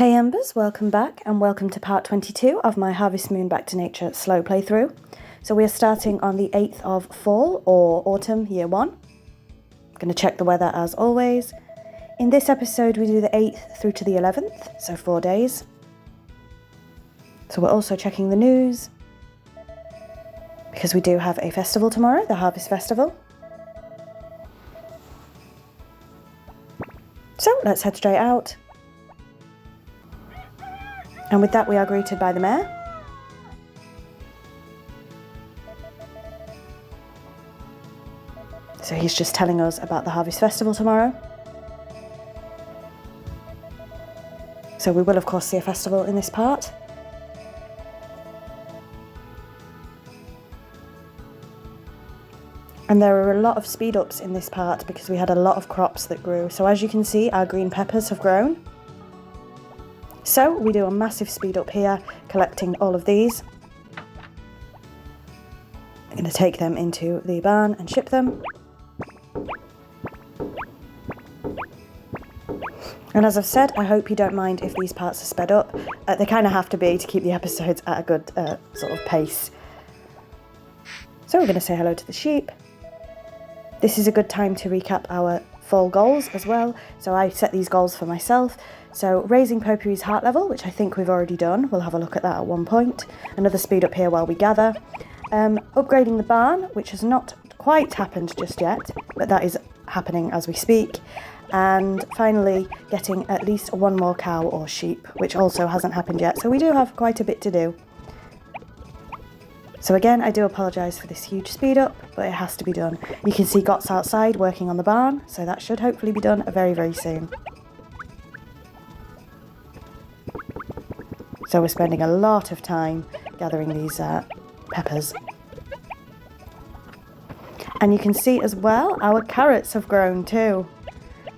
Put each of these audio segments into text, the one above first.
Hey Embers, welcome back and welcome to part 22 of my Harvest Moon Back to Nature slow playthrough. So we are starting on the 8th of fall or autumn year 1. I'm going to check the weather as always. In this episode we do the 8th through to the 11th, so 4 days. So we're also checking the news because we do have a festival tomorrow, the Harvest Festival. So let's head straight out. And with that we are greeted by the mayor. So he's just telling us about the Harvest Festival tomorrow. So we will of course see a festival in this part. And there are a lot of speed ups in this part because we had a lot of crops that grew. So as you can see, our green peppers have grown. So we do a massive speed up here, collecting all of these. I'm going to take them into the barn and ship them. And as I've said, I hope you don't mind if these parts are sped up. They kind of have to be to keep the episodes at a good sort of pace. So we're going to say hello to the sheep. This is a good time to recap our fall goals as well. So I set these goals for myself. So raising Popery's heart level, which I think we've already done. We'll have a look at that at one point. Another speed up here while we gather. Upgrading the barn, which has not quite happened just yet, but that is happening as we speak. And finally, getting at least one more cow or sheep, which also hasn't happened yet. So we do have quite a bit to do. So again, I do apologise for this huge speed up, but it has to be done. You can see Gots outside working on the barn, so that should hopefully be done very, very soon. So we're spending a lot of time gathering these peppers. And you can see as well, our carrots have grown too.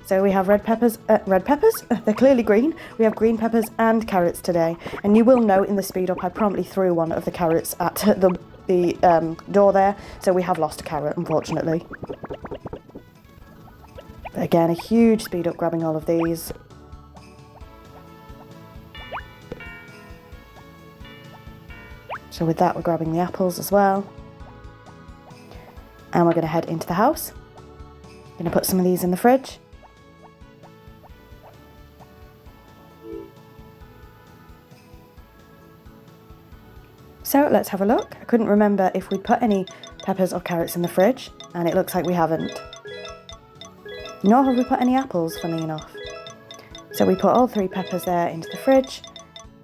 So we have red peppers, they're clearly green. We have green peppers and carrots today. And you will note in the speed up, I promptly threw one of the carrots at the door there. So we have lost a carrot, unfortunately. But again, a huge speed up grabbing all of these. So with that, we're grabbing the apples as well. And we're going to head into the house. Going to put some of these in the fridge. So let's have a look. I couldn't remember if we put any peppers or carrots in the fridge, and it looks like we haven't. Nor have we put any apples, funny enough. So we put all 3 peppers there into the fridge,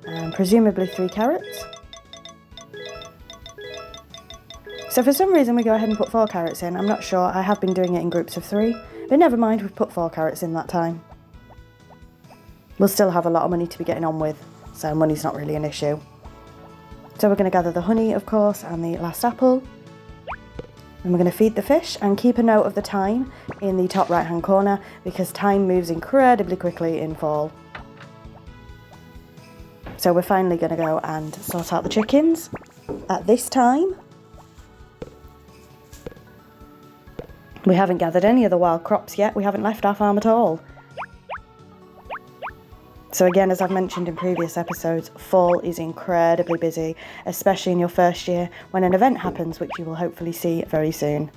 and presumably 3 carrots. So for some reason we go ahead and put 4 carrots in. I'm not sure, I have been doing it in groups of 3, but never mind, we've put 4 carrots in that time. We'll still have a lot of money to be getting on with, so money's not really an issue. So we're going to gather the honey, of course, and the last apple. And we're going to feed the fish and keep a note of the time in the top right hand corner because time moves incredibly quickly in fall. So we're finally going to go and sort out the chickens at this time. We haven't gathered any of the wild crops yet. We haven't left our farm at all. So again, as I've mentioned in previous episodes, fall is incredibly busy, especially in your first year when an event happens, which you will hopefully see very soon.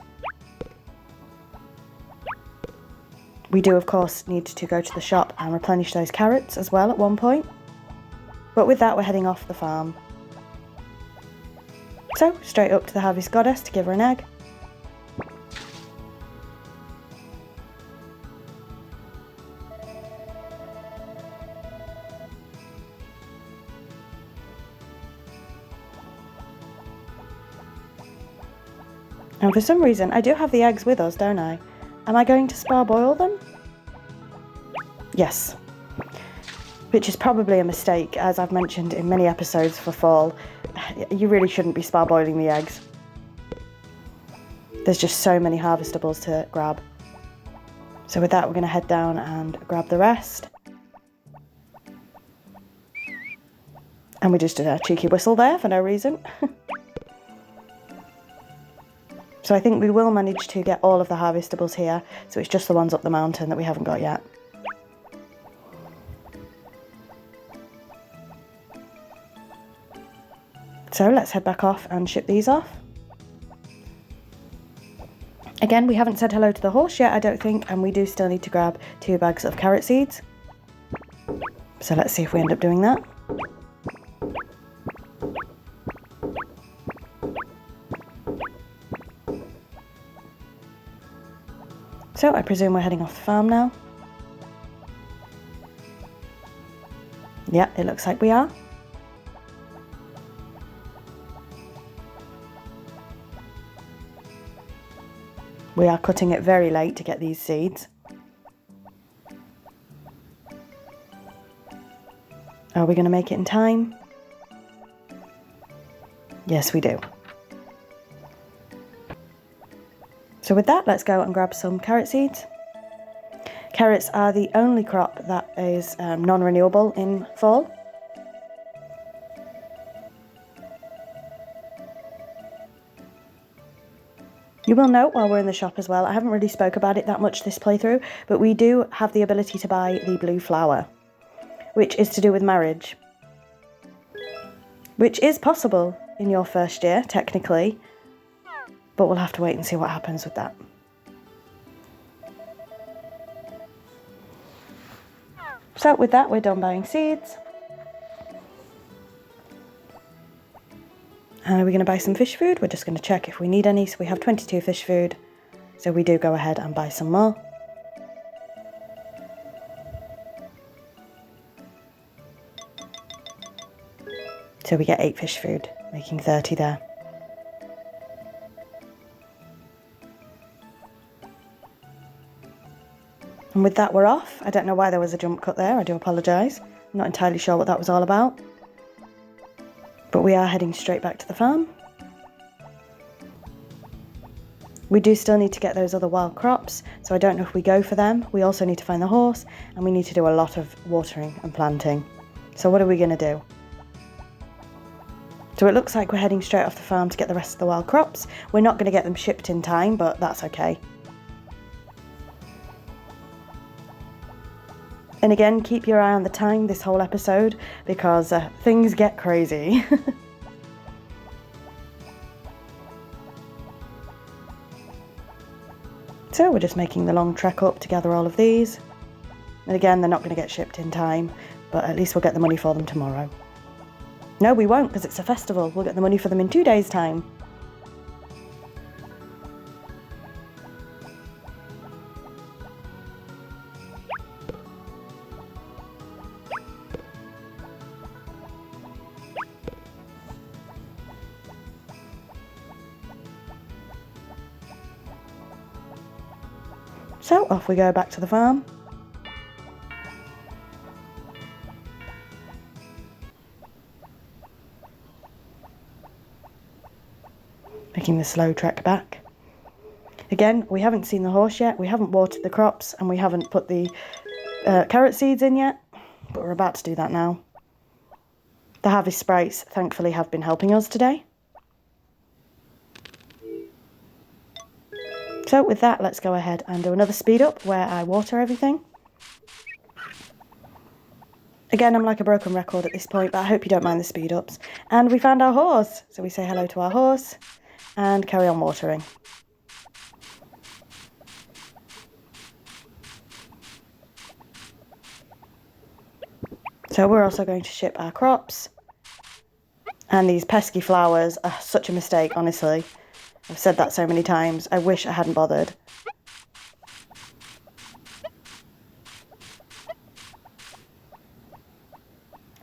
We do, of course, need to go to the shop and replenish those carrots as well at one point. But with that, we're heading off the farm. So, straight up to the Harvest Goddess to give her an egg. And for some reason, I do have the eggs with us, don't I? Am I going to parboil them? Yes. Which is probably a mistake, as I've mentioned in many episodes for fall. You really shouldn't be parboiling the eggs. There's just so many harvestables to grab. So with that, we're going to head down and grab the rest. And we just did a cheeky whistle there for no reason. So I think we will manage to get all of the harvestables here, so it's just the ones up the mountain that we haven't got yet. So let's head back off and ship these off. Again, we haven't said hello to the horse yet, I don't think, and we do still need to grab 2 bags of carrot seeds. So let's see if we end up doing that. So I presume we're heading off the farm now. Yeah, it looks like we are. We are cutting it very late to get these seeds. Are we going to make it in time? Yes, we do. So with that, let's go and grab some carrot seeds. Carrots are the only crop that is non-renewable in fall. You will note while we're in the shop as well, I haven't really spoke about it that much this playthrough, but we do have the ability to buy the blue flower, which is to do with marriage. Which is possible in your first year, technically, but we'll have to wait and see what happens with that. So with that, we're done buying seeds. And are we going to buy some fish food? We're just going to check if we need any. So we have 22 fish food. So we do go ahead and buy some more. So we get 8 fish food, making 30 there. And with that, we're off. I don't know why there was a jump cut there. I do apologise. I'm not entirely sure what that was all about. But we are heading straight back to the farm. We do still need to get those other wild crops, so I don't know if we go for them. We also need to find the horse, and we need to do a lot of watering and planting. So what are we going to do? So it looks like we're heading straight off the farm to get the rest of the wild crops. We're not going to get them shipped in time, but that's okay. And again, keep your eye on the time this whole episode, because things get crazy. So we're just making the long trek up to gather all of these. And again, they're not going to get shipped in time, but at least we'll get the money for them tomorrow. No, we won't, because it's a festival. We'll get the money for them in 2 days' time. So off we go back to the farm. Making the slow trek back. Again, we haven't seen the horse yet, we haven't watered the crops, and we haven't put the carrot seeds in yet, but we're about to do that now. The harvest sprites, thankfully, have been helping us today. So with that, let's go ahead and do another speed up where I water everything. Again, I'm like a broken record at this point, but I hope you don't mind the speed ups. And we found our horse, so we say hello to our horse and carry on watering. So we're also going to ship our crops. And these pesky flowers are such a mistake, honestly. I've said that so many times. I wish I hadn't bothered.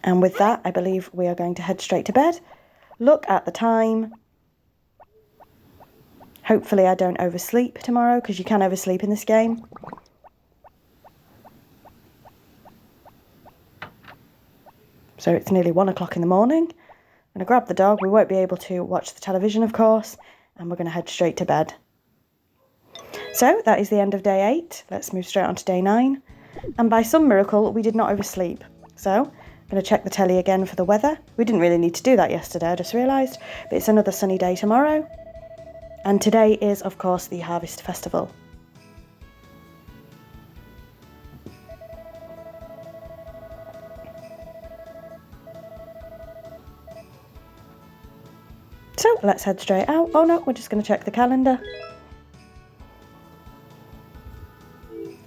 And with that, I believe we are going to head straight to bed. Look at the time. Hopefully I don't oversleep tomorrow, because you can oversleep in this game. So it's nearly 1 o'clock in the morning. I'm going to grab the dog. We won't be able to watch the television, of course. And we're going to head straight to bed. So that is the end of day 8. Let's move straight on to day 9. And by some miracle, we did not oversleep. So I'm going to check the telly again for the weather. We didn't really need to do that yesterday, I just realised. But it's another sunny day tomorrow. And today is, of course, the Harvest Festival. So let's head straight out. Oh no, we're just going to check the calendar.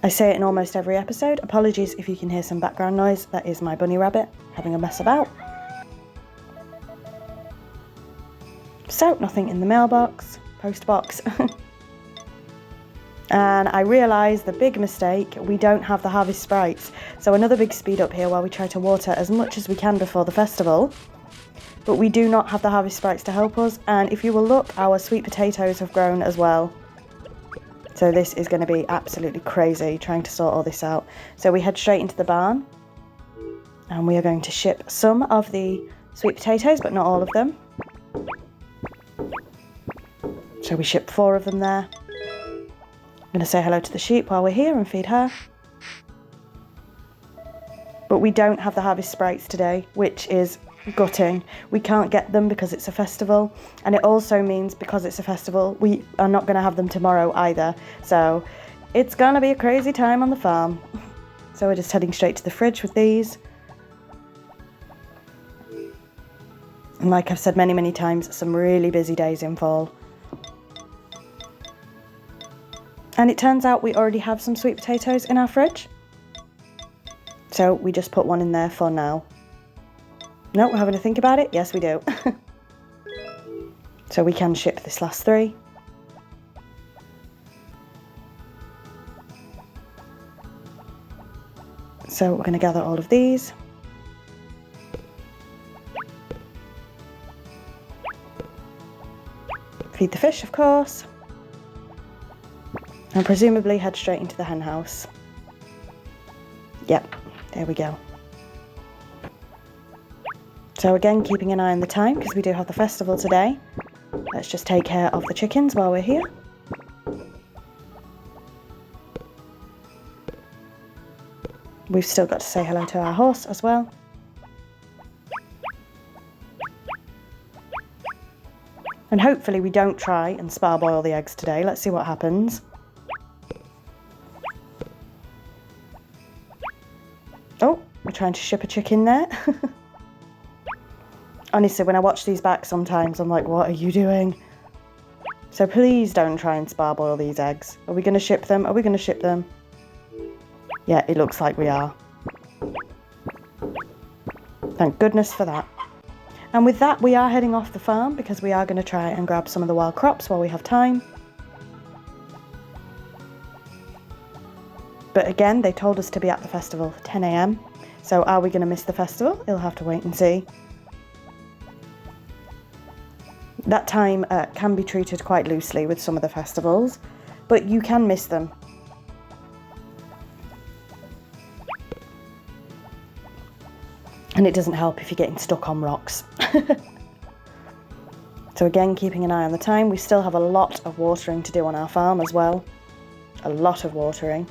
I say it in almost every episode. Apologies if you can hear some background noise. That is my bunny rabbit having a mess about. So nothing in the mailbox, post box. And I realised the big mistake, we don't have the harvest sprites. So another big speed up here while we try to water as much as we can before the festival. But we do not have the harvest sprites to help us. And if you will look, our sweet potatoes have grown as well. So this is going to be absolutely crazy trying to sort all this out. So we head straight into the barn. And we are going to ship some of the sweet potatoes, but not all of them. So we ship 4 of them there. I'm going to say hello to the sheep while we're here and feed her. But we don't have the harvest sprites today, which is gutting. We can't get them because it's a festival. And it also means because it's a festival, we are not going to have them tomorrow either. So it's going to be a crazy time on the farm. So we're just heading straight to the fridge with these. And like I've said many, many times, some really busy days in fall. And it turns out we already have some sweet potatoes in our fridge. So we just put one in there for now. No, we're having to think about it. Yes, we do. So we can ship this last 3. So we're going to gather all of these. Feed the fish, of course. And presumably head straight into the hen house. Yep, there we go. So again, keeping an eye on the time because we do have the festival today. Let's just take care of the chickens while we're here. We've still got to say hello to our horse as well. And hopefully we don't try and parboil the eggs today. Let's see what happens. Oh, we're trying to ship a chicken there. Honestly, when I watch these back sometimes, I'm like, what are you doing? So please don't try and parboil these eggs. Are we going to ship them? Are we going to ship them? Yeah, it looks like we are. Thank goodness for that. And with that, we are heading off the farm because we are going to try and grab some of the wild crops while we have time. But again, they told us to be at the festival for 10 AM. So are we going to miss the festival? You'll have to wait and see. That time can be treated quite loosely with some of the festivals, but you can miss them. And it doesn't help if you're getting stuck on rocks. So again, keeping an eye on the time, we still have a lot of watering to do on our farm as well. A lot of watering.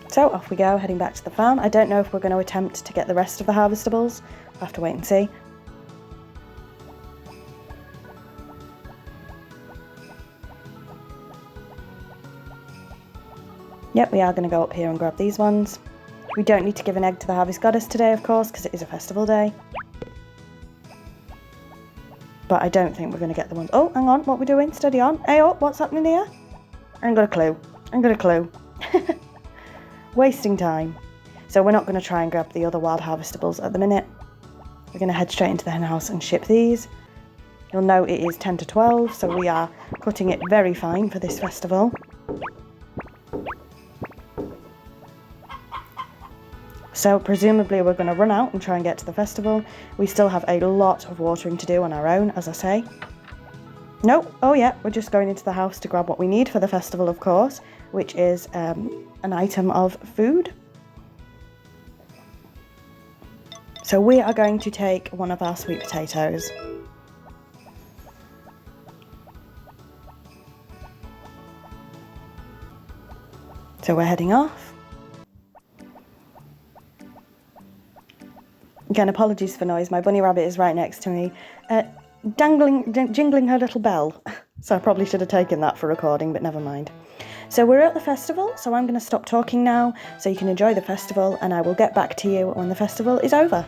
So off we go, heading back to the farm. I don't know if we're going to attempt to get the rest of the harvestables. We'll have to wait and see. Yep, we are going to go up here and grab these ones. We don't need to give an egg to the harvest goddess today, of course, because it is a festival day. But I don't think we're going to get the ones. Oh, hang on, what are we doing? Steady on. Hey, oh, what's happening here? I ain't got a clue. I ain't got a clue. Wasting time. So we're not going to try and grab the other wild harvestables at the minute. We're going to head straight into the hen house and ship these. You'll know it is 10 to 12, so we are cutting it very fine for this festival. So presumably we're going to run out and try and get to the festival. We still have a lot of watering to do on our own, as I say. Nope. Oh yeah, we're just going into the house to grab what we need for the festival, of course, which is an item of food. So we are going to take one of our sweet potatoes. So we're heading off. Again, apologies for noise. My bunny rabbit is right next to me, jingling her little bell. So I probably should have taken that for recording, but never mind. So we're at the festival, so I'm going to stop talking now so you can enjoy the festival, and I will get back to you when the festival is over.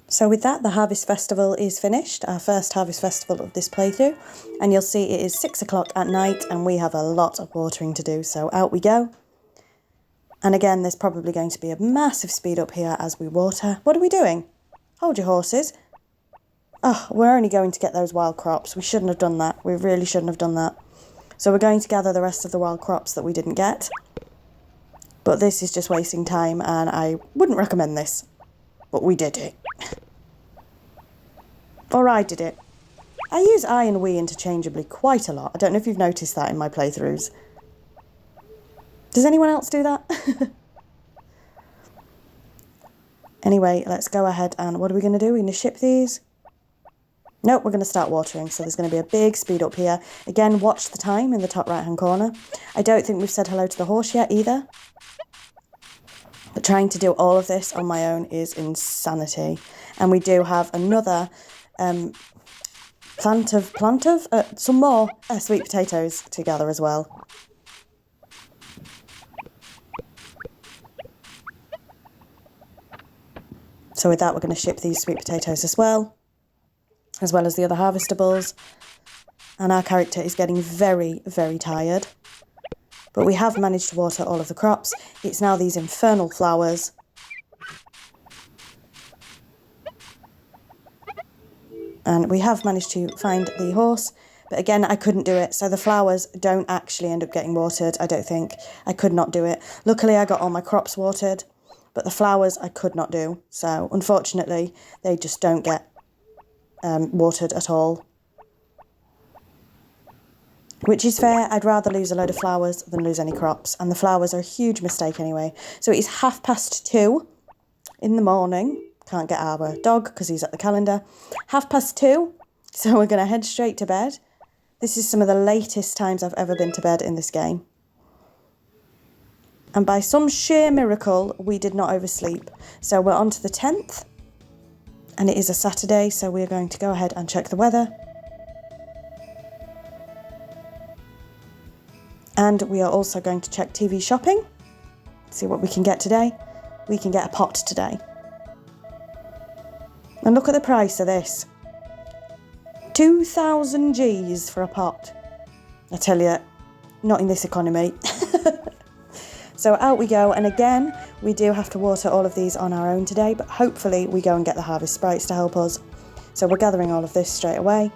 So with that, the Harvest Festival is finished, our first Harvest Festival of this playthrough, and you'll see it is 6 o'clock at night and we have a lot of watering to do, so out we go. And again, there's probably going to be a massive speed up here as we water. What are we doing? Hold your horses. Oh, we're only going to get those wild crops. We shouldn't have done that. We really shouldn't have done that. So we're going to gather the rest of the wild crops that we didn't get. But this is just wasting time and I wouldn't recommend this. But we did it. Or I did it. I use I and we interchangeably quite a lot. I don't know if you've noticed that in my playthroughs. Does anyone else do that? Anyway, let's go ahead and what are we going to do? We're going to ship these. Nope, we're going to start watering. So there's going to be a big speed up here. Again, watch the time in the top right hand corner. I don't think we've said hello to the horse yet either. But trying to do all of this on my own is insanity. And we do have another some more sweet potatoes to gather as well. So with that, we're going to ship these sweet potatoes as well as the other harvestables. And our character is getting very, very tired. But we have managed to water all of the crops. It's now these infernal flowers. And we have managed to find the horse. But again, I couldn't do it. So the flowers don't actually end up getting watered, I don't think. I could not do it. Luckily, I got all my crops watered. but the flowers I could not do. So unfortunately, they just don't get watered at all. Which is fair. I'd rather lose a load of flowers than lose any crops. And the flowers are a huge mistake anyway. So it is 2:30 in the morning. Can't get our dog because he's at the calendar. 2:30. So we're going to head straight to bed. This is some of the latest times I've ever been to bed in this game. And by some sheer miracle, we did not oversleep. So we're on to the 10th. And it is a Saturday. So we're going to go ahead and check the weather. And we are also going to check TV shopping, see what we can get today. We can get a pot today. And look at the price of this. 2,000 G's for a pot. I tell you, not in this economy. So out we go. And again, we do have to water all of these on our own today, but hopefully we go and get the harvest sprites to help us. So we're gathering all of this straight away.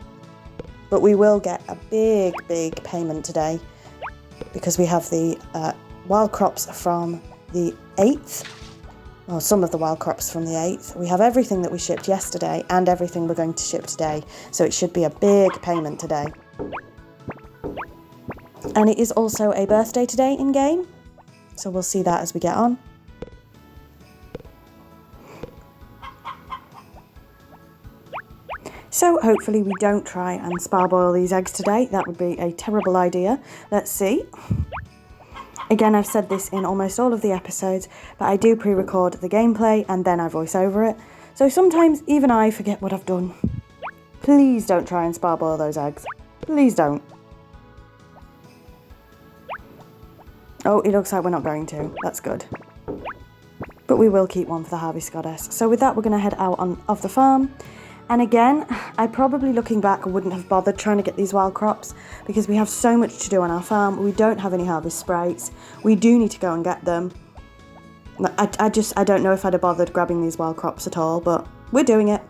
But we will get a big payment today, because we have the wild crops from the 8th, or some of the wild crops from the 8th. We have everything that we shipped yesterday and everything we're going to ship today, so it should be a big payment today. And it is also a birthday today in game, so we'll see that as we get on. So hopefully we don't try and parboil these eggs today. That would be a terrible idea. Let's see. Again, I've said this in almost all of the episodes, but I do pre-record the gameplay and then I voice over it. So sometimes even I forget what I've done. Please don't try and parboil those eggs. Please don't. Oh, it looks like we're not going to. That's good. But we will keep one for the Harvest Goddess. So with that, we're going to head out of the farm. And again, I probably, looking back, wouldn't have bothered trying to get these wild crops because we have so much to do on our farm. We don't have any harvest sprites. We do need to go and get them. I don't know if I'd have bothered grabbing these wild crops at all, but we're doing it.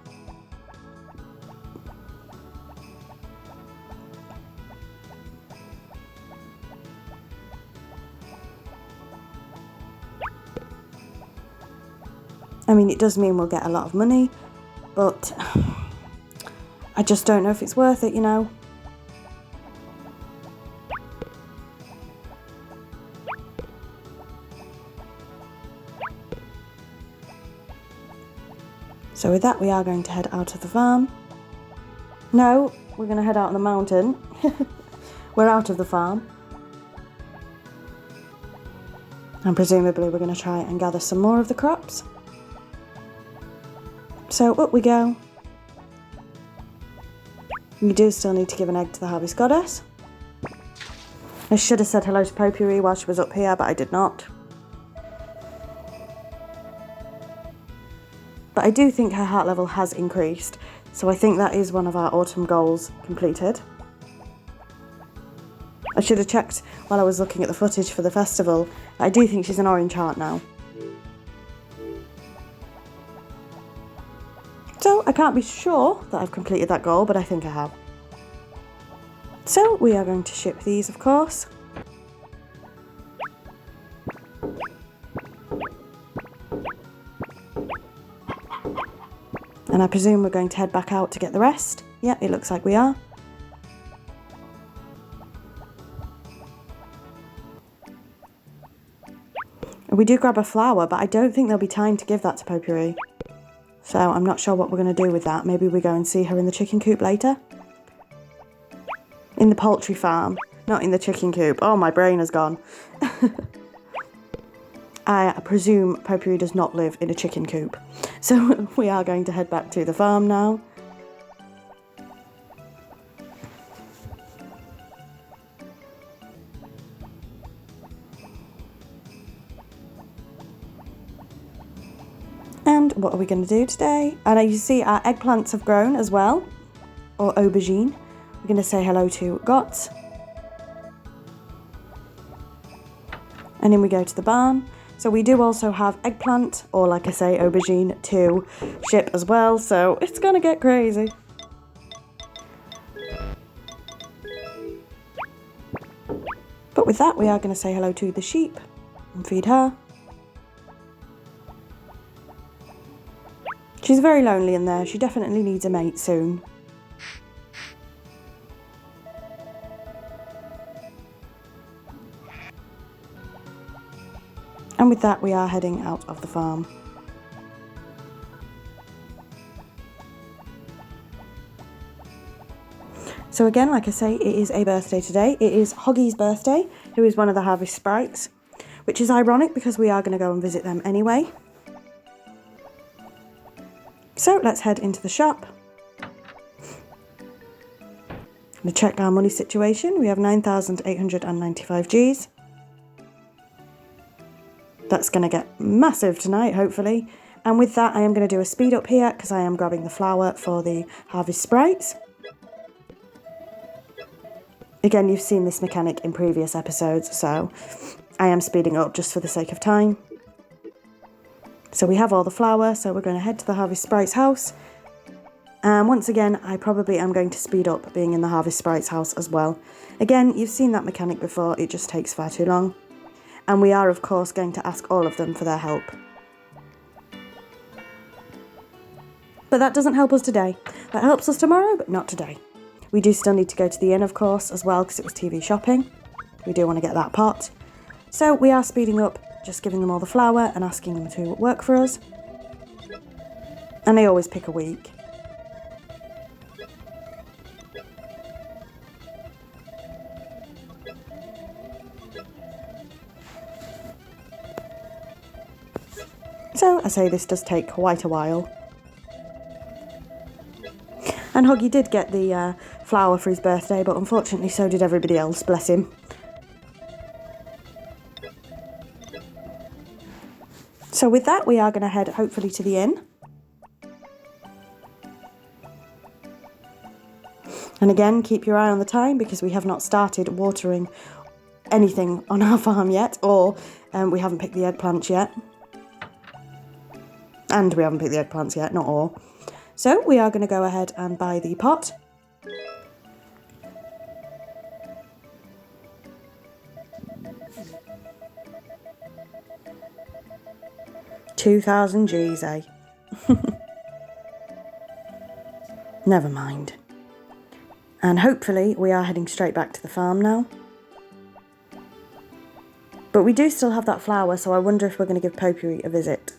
I mean, it does mean we'll get a lot of money, but I just don't know if it's worth it, you know. So with that, we are going to head out of the farm. No, we're going to head out on the mountain. We're out of the farm. And presumably we're going to try and gather some more of the crops. So up we go. We do still need to give an egg to the Harvest Goddess. I should have said hello to Potpourri while she was up here, but I did not. But I do think her heart level has increased, so I think that is one of our autumn goals completed. I should have checked while I was looking at the footage for the festival. I do think she's an orange heart now. So I can't be sure that I've completed that goal, but I think I have. So we are going to ship these, of course. And I presume we're going to head back out to get the rest. Yeah, it looks like we are. We do grab a flower, but I don't think there'll be time to give that to Potpourri. So I'm not sure what we're going to do with that. Maybe we go and see her in the chicken coop later. In the poultry farm, not in the chicken coop. Oh, my brain has gone. I presume Potpourri does not live in a chicken coop. So we are going to head back to the farm now. And what are we going to do today? And you see our eggplants have grown as well, or aubergine. We're going to say hello to Gots. And then we go to the barn. So we do also have eggplant, or like I say, aubergine, to ship as well. So it's going to get crazy. But with that, we are going to say hello to the sheep and feed her. She's very lonely in there. She definitely needs a mate soon. And with that, we are heading out of the farm. So again, like I say, it is a birthday today. It is Hoggy's birthday, who is one of the Harvest Sprites, which is ironic because we are going to go and visit them anyway. So let's head into the shop. To check our money situation, we have 9,895 Gs. That's going to get massive tonight, hopefully. And with that, I am going to do a speed up here because I am grabbing the flour for the Harvest Sprites. Again, you've seen this mechanic in previous episodes, so I am speeding up just for the sake of time. So we have all the flour, so we're going to head to the Harvest Sprites house. And once again, I probably am going to speed up being in the Harvest Sprites house as well. Again, you've seen that mechanic before, it just takes far too long. And we are, of course, going to ask all of them for their help. But that doesn't help us today. That helps us tomorrow, but not today. We do still need to go to the inn, of course, as well, because it was TV shopping. We do want to get that pot. So we are speeding up, just giving them all the flour and asking them to work for us. And they always pick a week. So I say this does take quite a while. And Hoggy did get the flour for his birthday, but unfortunately so did everybody else, bless him. So with that, we are going to head hopefully to the inn. And again, keep your eye on the time because we have not started watering anything on our farm yet, or we haven't picked the eggplants yet. And we haven't picked the eggplants yet, not all. So we are going to go ahead and buy the pot. $2,000 Gs, eh? Never mind. And hopefully we are heading straight back to the farm now. But we do still have that flour, so I wonder if we're going to give Potpourri a visit.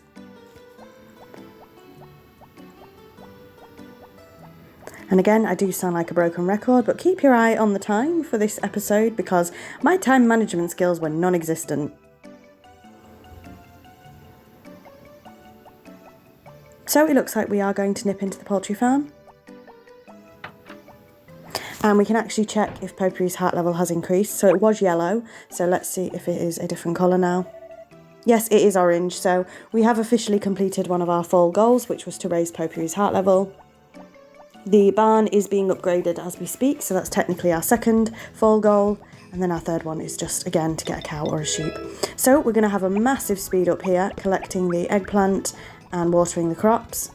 And again, I do sound like a broken record, but keep your eye on the time for this episode because my time management skills were non-existent. So it looks like we are going to nip into the poultry farm. And we can actually check if Potpourri's heart level has increased. So it was yellow, so let's see if it is a different colour now. Yes, it is orange, so we have officially completed one of our fall goals, which was to raise Potpourri's heart level. The barn is being upgraded as we speak, so that's technically our second fall goal. And then our third one is just, again, to get a cow or a sheep. So we're going to have a massive speed up here, collecting the eggplant and watering the crops.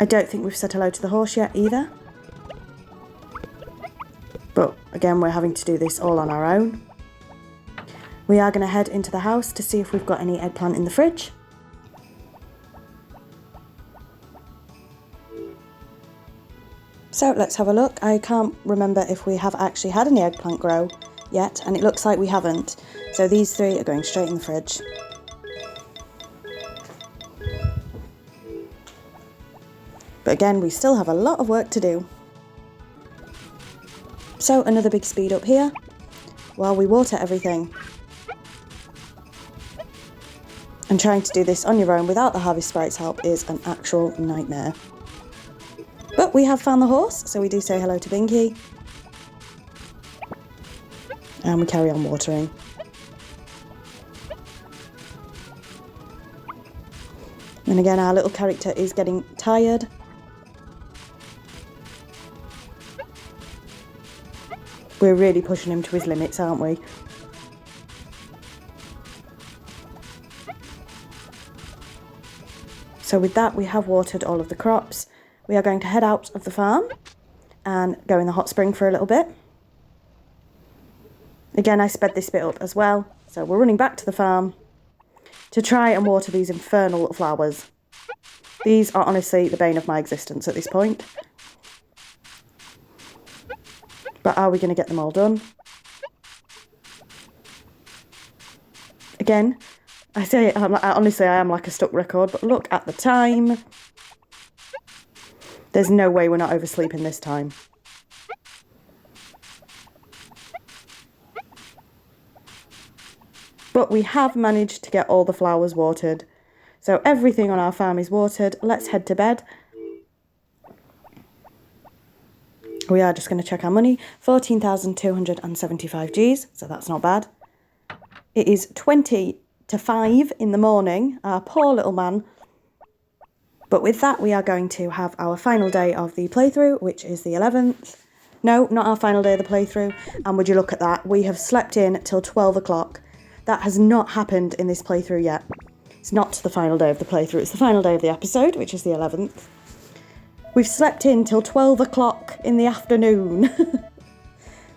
I don't think we've said hello to the horse yet either. But again, we're having to do this all on our own. We are going to head into the house to see if we've got any eggplant in the fridge. So let's have a look. I can't remember if we have actually had any eggplant grow yet, and it looks like we haven't. So these three are going straight in the fridge. But again, we still have a lot of work to do. So another big speed up here while we water everything. And trying to do this on your own without the Harvest Sprites help is an actual nightmare. But we have found the horse, so we do say hello to Binky. And we carry on watering. And again, our little character is getting tired. We're really pushing him to his limits, aren't we? So with that, we have watered all of the crops. We are going to head out of the farm and go in the hot spring for a little bit. Again, I sped this bit up as well. So we're running back to the farm to try and water these infernal flowers. These are honestly the bane of my existence at this point. But are we going to get them all done? Again, honestly, I am like a stuck record, but look at the time. There's no way we're not oversleeping this time. But we have managed to get all the flowers watered. So everything on our farm is watered. Let's head to bed. We are just going to check our money. 14,275 Gs, so that's not bad. It is 20 to 5 in the morning. Our poor little man. But with that, we are going to have our final day of the playthrough, which is the 11th. No, not our final day of the playthrough. And would you look at that? We have slept in till 12 o'clock. That has not happened in this playthrough yet. It's not the final day of the playthrough. It's the final day of the episode, which is the 11th. We've slept in till 12 o'clock in the afternoon.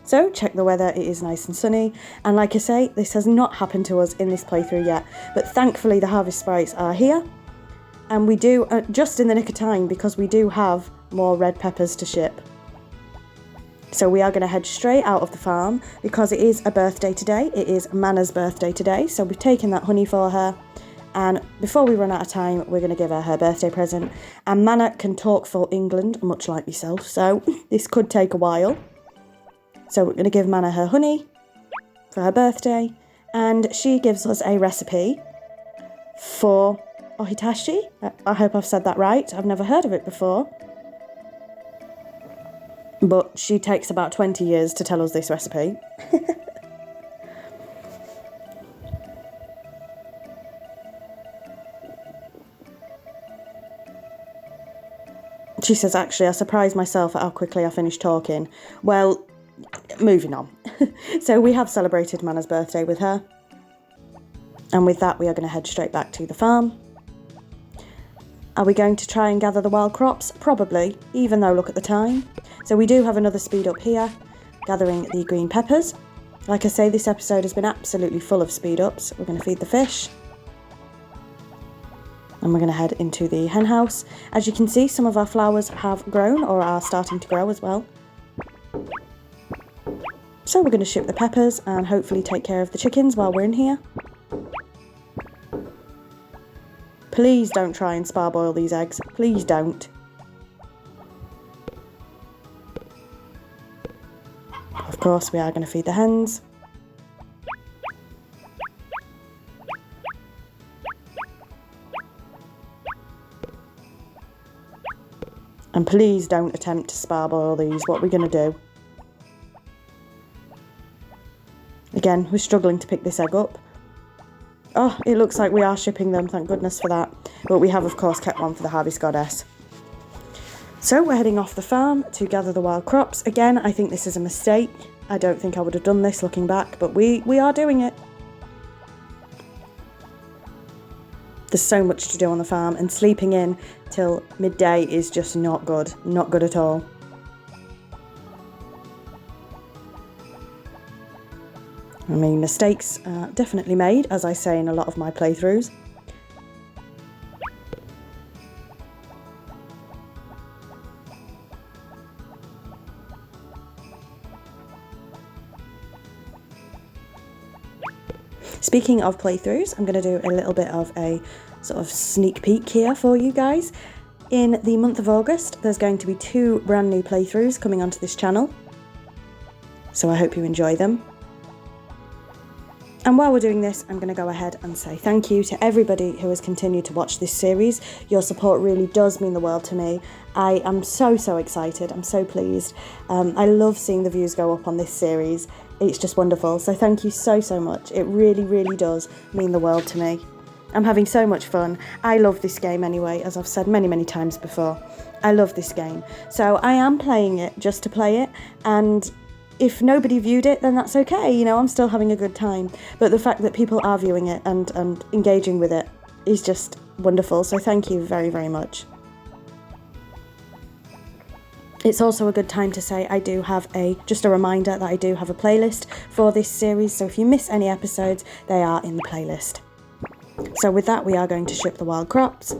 So, check the weather. It is nice and sunny. And like I say, this has not happened to us in this playthrough yet. But thankfully, the harvest sprites are here. And we do, just in the nick of time, because we do have more red peppers to ship. So we are going to head straight out of the farm, because it is a birthday today. It is Manna's birthday today. So we've taken that honey for her. And before we run out of time, we're going to give her her birthday present. And Manna can talk for England, much like myself. So this could take a while. So we're going to give Manna her honey for her birthday. And she gives us a recipe for ohitashi. I hope I've said that right. I've never heard of it before. But she takes about 20 years to tell us this recipe. She says, actually, I surprised myself at how quickly I finished talking. Well, moving on. So we have celebrated Manna's birthday with her. And with that, we are going to head straight back to the farm. Are we going to try and gather the wild crops? Probably, even though look at the time. So we do have another speed up here, gathering the green peppers. Like I say, this episode has been absolutely full of speed ups. We're going to feed the fish. And we're going to head into the hen house. As you can see, some of our flowers have grown or are starting to grow as well. So we're going to ship the peppers and hopefully take care of the chickens while we're in here. Please don't try and sparboil these eggs. Please don't. Of course, we are going to feed the hens. And please don't attempt to sparboil these. What we're going to do. Again, we're struggling to pick this egg up. Oh, it looks like we are shipping them, thank goodness for that. But we have, of course, kept one for the harvest goddess. So we're heading off the farm to gather the wild crops. Again, I think this is a mistake. I don't think I would have done this looking back, but we are doing it. There's so much to do on the farm, and sleeping in till midday is just not good. Not good at all. I mean, mistakes are definitely made, as I say in a lot of my playthroughs. Speaking of playthroughs, I'm going to do a little bit of a sort of sneak peek here for you guys. In the month of August, there's going to be 2 brand new playthroughs coming onto this channel. So I hope you enjoy them. And while we're doing this, I'm going to go ahead and say thank you to everybody who has continued to watch this series. Your support really does mean the world to me. I am so excited. I'm so pleased. I love seeing the views go up on this series. It's just wonderful. So thank you so much. It really does mean the world to me. I'm having so much fun. I love this game anyway, as I've said many times before. I love this game. So I am playing it just to play it, and if nobody viewed it, then that's okay. You know, I'm still having a good time. But the fact that people are viewing it and engaging with it is just wonderful. So thank you very much. It's also a good time to say I do have just a reminder that I do have a playlist for this series. So if you miss any episodes, they are in the playlist. So with that, we are going to ship the wild crops.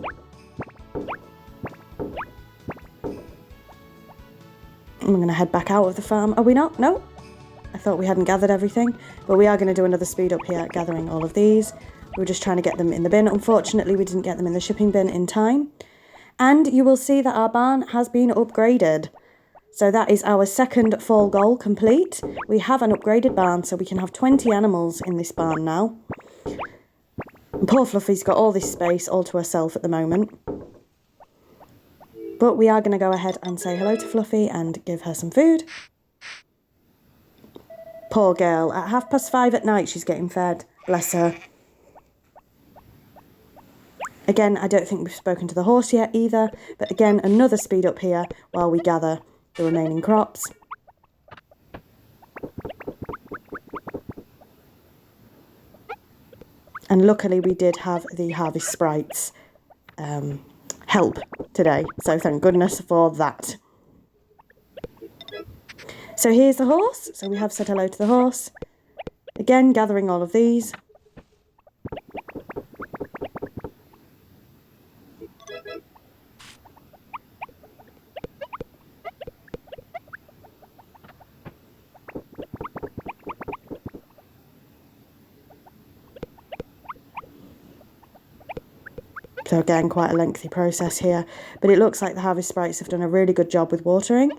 we're going to head back out of the farm. Are we not? No. I thought we hadn't gathered everything, but we are going to do another speed up here, gathering all of these. We were just trying to get them in the bin. Unfortunately, we didn't get them in the shipping bin in time. And you will see that our barn has been upgraded. So that is our second fall goal complete. We have an upgraded barn, so we can have 20 animals in this barn now. And poor Fluffy's got all this space all to herself at the moment. But we are going to go ahead and say hello to Fluffy and give her some food. Poor girl, at 5:30 at night she's getting fed. Bless her. Again, I don't think we've spoken to the horse yet either. But again, another speed up here while we gather the remaining crops. And luckily we did have the harvest sprites help today, so thank goodness for that. So here's the horse. So we have said hello to the horse. Again, gathering all of these. So again, quite a lengthy process here, but it looks like the harvest sprites have done a really good job with watering.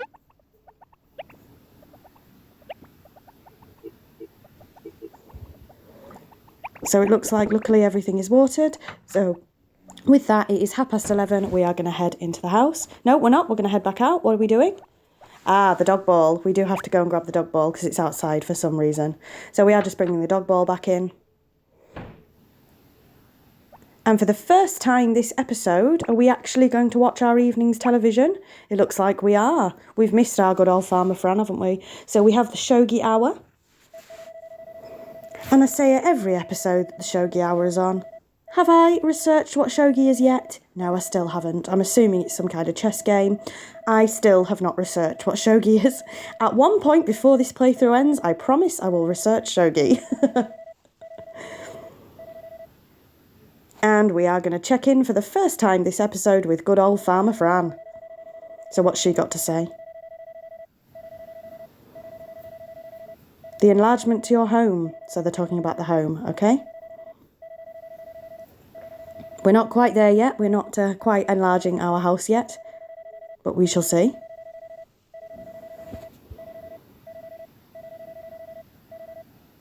So it looks like luckily everything is watered. So with that, it is 11:30. We are going to head into the house. No, we're not. We're going to head back out. What are we doing? Ah, the dog ball. We do have to go and grab the dog ball because it's outside for some reason. So we are just bringing the dog ball back in. And for the first time this episode, are we actually going to watch our evening's television? It looks like we are. We've missed our good old Farmer Fran, haven't we? So we have the Shogi Hour. And I say at every episode that the Shogi Hour is on. Have I researched what Shogi is yet? No, I still haven't. I'm assuming it's some kind of chess game. I still have not researched what Shogi is. At one point before this playthrough ends, I promise I will research Shogi. And we are going to check in for the first time this episode with good old Farmer Fran. So what's she got to say? The enlargement to your home. So they're talking about the home, okay? We're not quite there yet. We're not quite enlarging our house yet. But we shall see.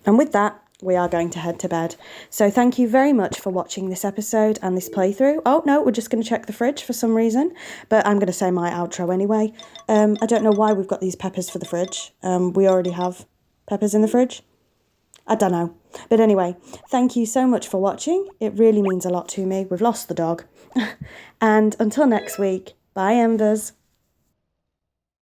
And with that, we are going to head to bed. So thank you very much for watching this episode and this playthrough. Oh, no, we're just going to check the fridge for some reason. But I'm going to say my outro anyway. I don't know why we've got these peppers for the fridge. We already have peppers in the fridge. I don't know. But anyway, thank you so much for watching. It really means a lot to me. We've lost the dog. And until next week, bye, Embers.